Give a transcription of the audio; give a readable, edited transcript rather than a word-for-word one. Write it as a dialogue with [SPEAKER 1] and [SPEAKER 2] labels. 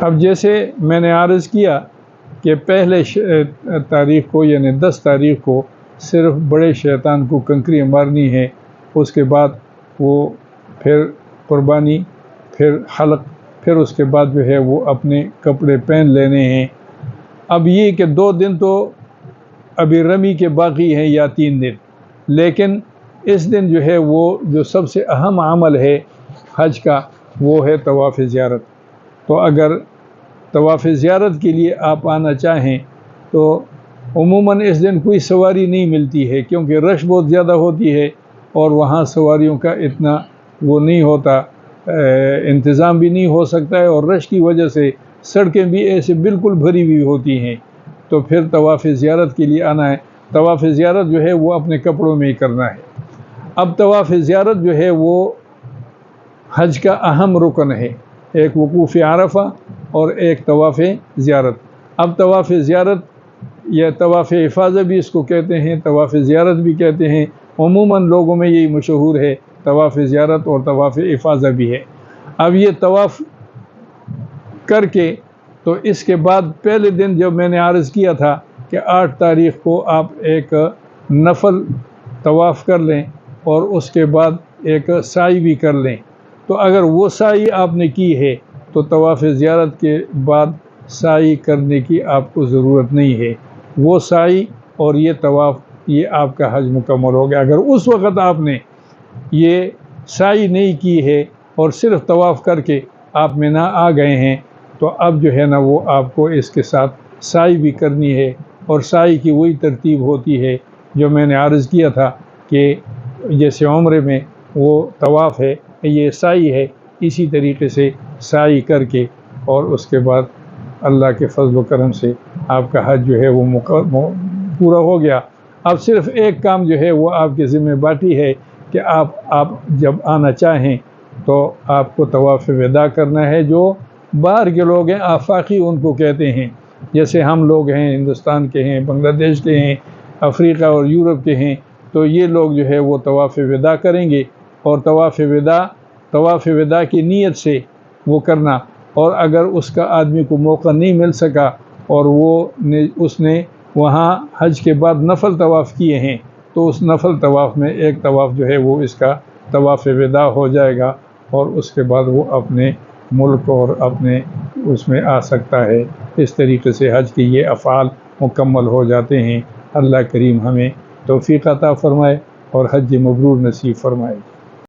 [SPEAKER 1] اب جیسے میں نے عرض کیا کہ پہلے تاریخ کو یعنی 10 تاریخ کو صرف بڑے شیطان کو کنکری مارنی ہے، اس کے بعد وہ پھر قربانی، پھر حلق، پھر اس کے بعد جو ہے وہ اپنے کپڑے پہن لینے ہیں۔ اب یہ کہ 2 دن تو ابھی رمی کے باقی ہیں یا 3 دن، لیکن اس دن جو ہے وہ جو سب سے اہم عمل ہے حج کا وہ ہے طواف زیارت۔ تو اگر طواف زیارت کے لیے آپ آنا چاہیں تو عموماً اس دن کوئی سواری نہیں ملتی ہے، کیونکہ رش بہت زیادہ ہوتی ہے اور وہاں سواریوں کا اتنا وہ نہیں ہوتا، انتظام بھی نہیں ہو سکتا ہے، اور رش کی وجہ سے سڑکیں بھی ایسے بالکل بھری ہوئی ہوتی ہیں۔ تو پھر طواف زیارت کے لیے آنا ہے۔ طواف زیارت جو ہے وہ اپنے کپڑوں میں ہی کرنا ہے۔ اب طواف زیارت جو ہے وہ حج کا اہم رکن ہے، ایک وقوف عرفہ اور ایک طواف زیارت۔ اب طواف زیارت یا طواف افاضہ بھی اس کو کہتے ہیں، طواف زیارت بھی کہتے ہیں، عموماً لوگوں میں یہی مشہور ہے، طواف زیارت اور طواف افاضہ بھی ہے۔ اب یہ طواف کر کے تو اس کے بعد پہلے دن جب میں نے عرض کیا تھا کہ 8 تاریخ کو آپ ایک نفل طواف کر لیں اور اس کے بعد ایک سعی بھی کر لیں، تو اگر وہ سعی آپ نے کی ہے تو طواف زیارت کے بعد سعی کرنے کی آپ کو ضرورت نہیں ہے۔ وہ سعی اور یہ طواف یہ آپ کا حج مکمل ہو گیا۔ اگر اس وقت آپ نے یہ سعی نہیں کی ہے اور صرف طواف کر کے آپ مینا آ گئے ہیں تو اب جو ہے نا وہ آپ کو اس کے ساتھ سعی بھی کرنی ہے، اور سعی کی وہی ترتیب ہوتی ہے جو میں نے عرض کیا تھا کہ جیسے عمرے میں وہ طواف ہے یہ سعی ہے، اسی طریقے سے سعی کر کے اور اس کے بعد اللہ کے فضل و کرم سے آپ کا حج جو ہے وہ پورا ہو گیا۔ اب صرف ایک کام جو ہے وہ آپ کے ذمہ باقی ہے کہ آپ جب آنا چاہیں تو آپ کو طواف وداع کرنا ہے۔ جو باہر کے لوگ ہیں آفاقی ان کو کہتے ہیں، جیسے ہم لوگ ہیں ہندوستان کے ہیں، بنگلہ دیش کے ہیں، افریقہ اور یورپ کے ہیں، تو یہ لوگ جو ہے وہ طواف وداع کریں گے، اور طواف وداع کی نیت سے وہ کرنا۔ اور اگر اس کا آدمی کو موقع نہیں مل سکا اور اس نے وہاں حج کے بعد نفل طواف کیے ہیں تو اس نفل طواف میں ایک طواف جو ہے وہ اس کا طواف وداع ہو جائے گا، اور اس کے بعد وہ اپنے ملک اور اپنے اس میں آ سکتا ہے۔ اس طریقے سے حج کے یہ افعال مکمل ہو جاتے ہیں۔ اللہ کریم ہمیں توفیق عطا فرمائے اور حج مبرور نصیب فرمائے۔